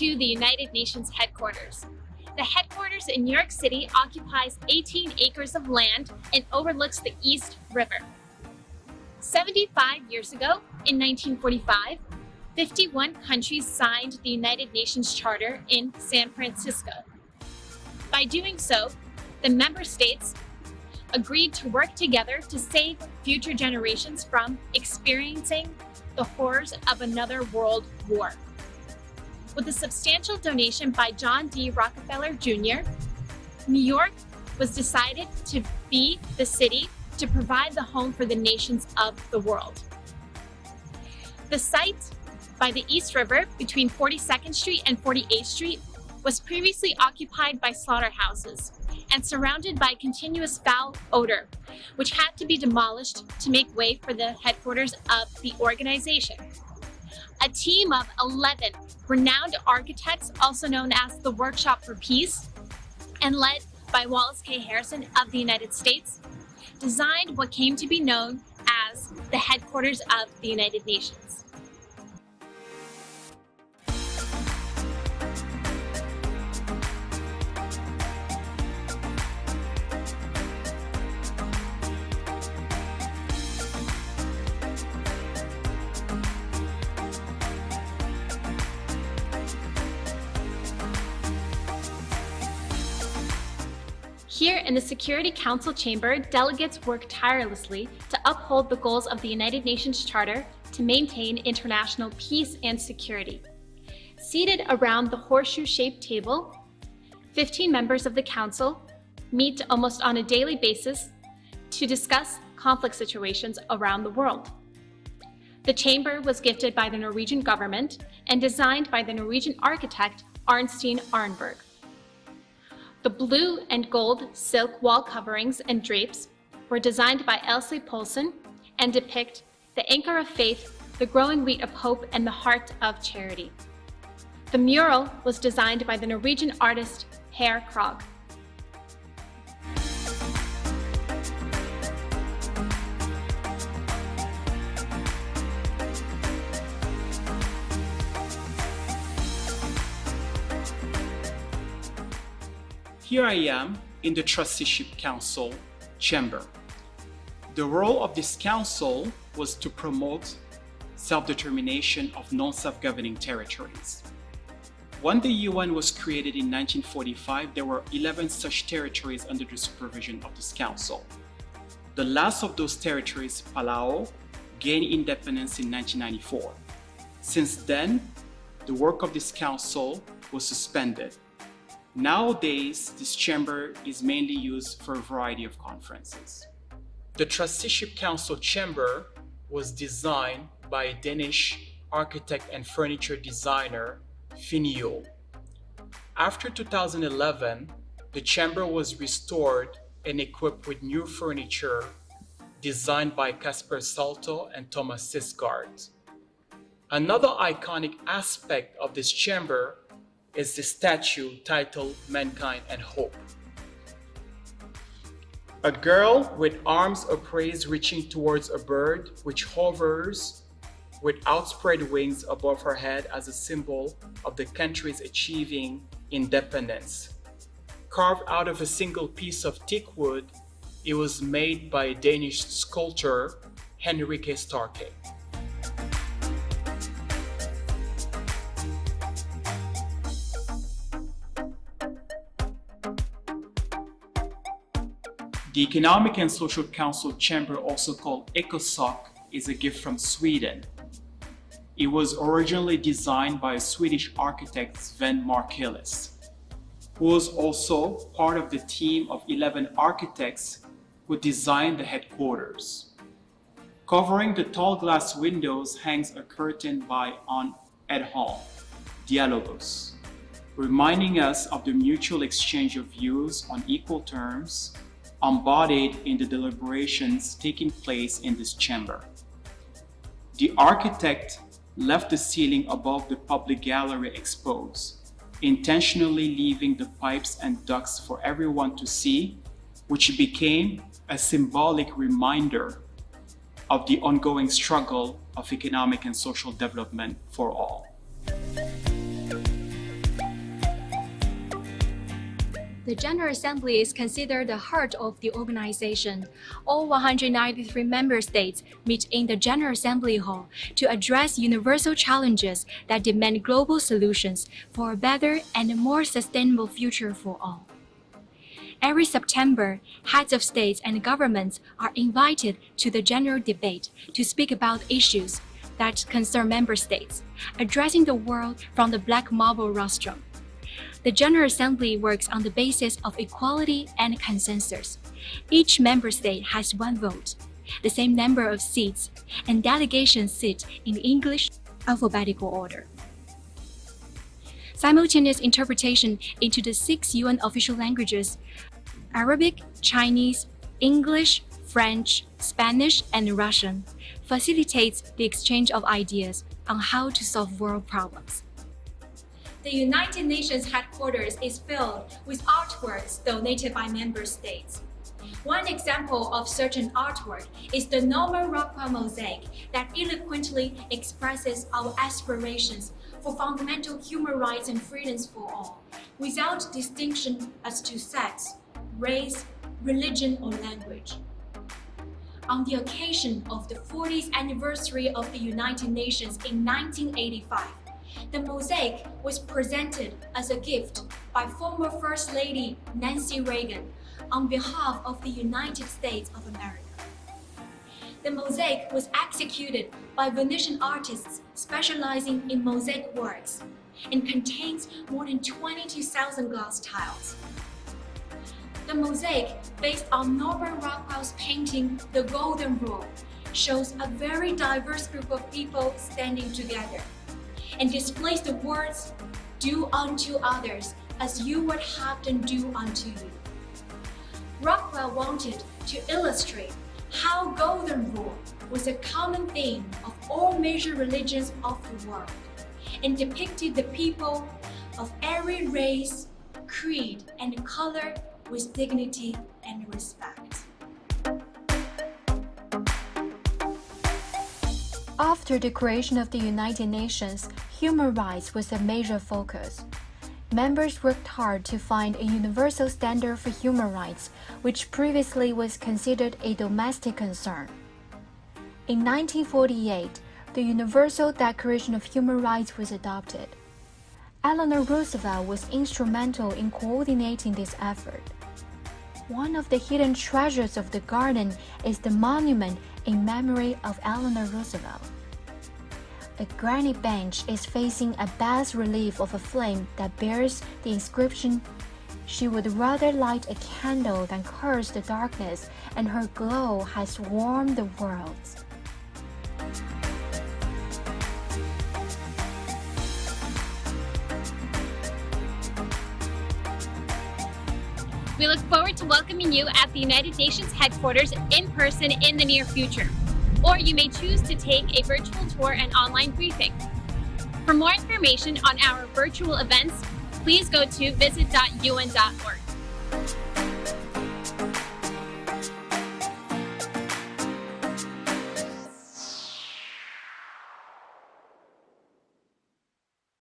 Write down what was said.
to the United Nations headquarters. The headquarters in New York City occupies 18 acres of land and overlooks the East River. 75 years ago, in 1945, 51 countries signed the United Nations Charter in San Francisco. By doing so, the member states agreed to work together to save future generations from experiencing the horrors of another world war. With a substantial donation by John D. Rockefeller Jr., New York was decided to be the city to provide the home for the nations of the world. The site by the East River between 42nd Street and 48th Street was previously occupied by slaughterhouses and surrounded by continuous foul odor, which had to be demolished to make way for the headquarters of the organization. A team of 11 renowned architects, also known as the Workshop for Peace, and led by Wallace K. Harrison of the United States, designed what came to be known as the headquarters of the United Nations. Here in the Security Council chamber, delegates work tirelessly to uphold the goals of the United Nations Charter to maintain international peace and security. Seated around the horseshoe-shaped table, 15 members of the Council meet almost on a daily basis to discuss conflict situations around the world. The chamber was gifted by the Norwegian government and designed by the Norwegian architect Arnstein Arnberg. The blue and gold silk wall coverings and drapes were designed by Elsie Poulsen and depict the anchor of faith, the growing wheat of hope, and the heart of charity. The mural was designed by the Norwegian artist Per Krog. Here I am in the Trusteeship Council chamber. The role of this council was to promote self-determination of non-self-governing territories. When the UN was created in 1945, there were 11 such territories under the supervision of this council. The last of those territories, Palau, gained independence in 1994. Since then, the work of this council was suspended. Nowadays, this chamber is mainly used for a variety of conferences. The Trusteeship Council chamber was designed by a Danish architect and furniture designer, Finn Juhl. After 2011, the chamber was restored and equipped with new furniture designed by Kasper Salto and Thomas Sisgaard. Another iconic aspect of this chamber is the statue titled Mankind and Hope. A girl with arms upraised reaching towards a bird which hovers with outspread wings above her head as a symbol of the country's achieving independence. Carved out of a single piece of teak wood, it was made by a Danish sculptor, Henrike Starke. The Economic and Social Council chamber, also called ECOSOC, is a gift from Sweden. It was originally designed by a Swedish architect, Sven Markelius, who was also part of the team of 11 architects who designed the headquarters. Covering the tall glass windows hangs a curtain by An Edholm, Dialogos, reminding us of the mutual exchange of views on equal terms embodied in the deliberations taking place in this chamber. The architect left the ceiling above the public gallery exposed, intentionally leaving the pipes and ducts for everyone to see, which became a symbolic reminder of the ongoing struggle of economic and social development for all. The General Assembly is considered the heart of the organization. All 193 member states meet in the General Assembly Hall to address universal challenges that demand global solutions for a better and more sustainable future for all. Every September, heads of states and governments are invited to the general debate to speak about issues that concern member states, addressing the world from the black marble rostrum. The General Assembly works on the basis of equality and consensus. Each member state has one vote, the same number of seats, and delegations sit in English alphabetical order. Simultaneous interpretation into the 6 UN official languages, Arabic, Chinese, English, French, Spanish, and Russian, facilitates the exchange of ideas on how to solve world problems. The United Nations headquarters is filled with artworks donated by member states. One example of such an artwork is the Norman Rockwell mosaic that eloquently expresses our aspirations for fundamental human rights and freedoms for all, without distinction as to sex, race, religion, or language. On the occasion of the 40th anniversary of the United Nations in 1985, the mosaic was presented as a gift by former First Lady Nancy Reagan on behalf of the United States of America. The mosaic was executed by Venetian artists specializing in mosaic works and contains more than 22,000 glass tiles. The mosaic, based on Norman Rockwell's painting The Golden Rule, shows a very diverse group of people standing together and displays the words, "Do unto others as you would have them do unto you." Rockwell wanted to illustrate how Golden Rule was a common theme of all major religions of the world and depicted the people of every race, creed, and color with dignity and respect. After the creation of the United Nations, human rights was a major focus. Members worked hard to find a universal standard for human rights, which previously was considered a domestic concern. In 1948, the Universal Declaration of Human Rights was adopted. Eleanor Roosevelt was instrumental in coordinating this effort. One of the hidden treasures of the garden is the monument in memory of Eleanor Roosevelt. A granite bench is facing a bas-relief of a flame that bears the inscription, "She would rather light a candle than curse the darkness, and her glow has warmed the world." We look forward to welcoming you at the United Nations headquarters in person in the near future, or you may choose to take a virtual tour and online briefing. For more information on our virtual events, please go to visit.un.org.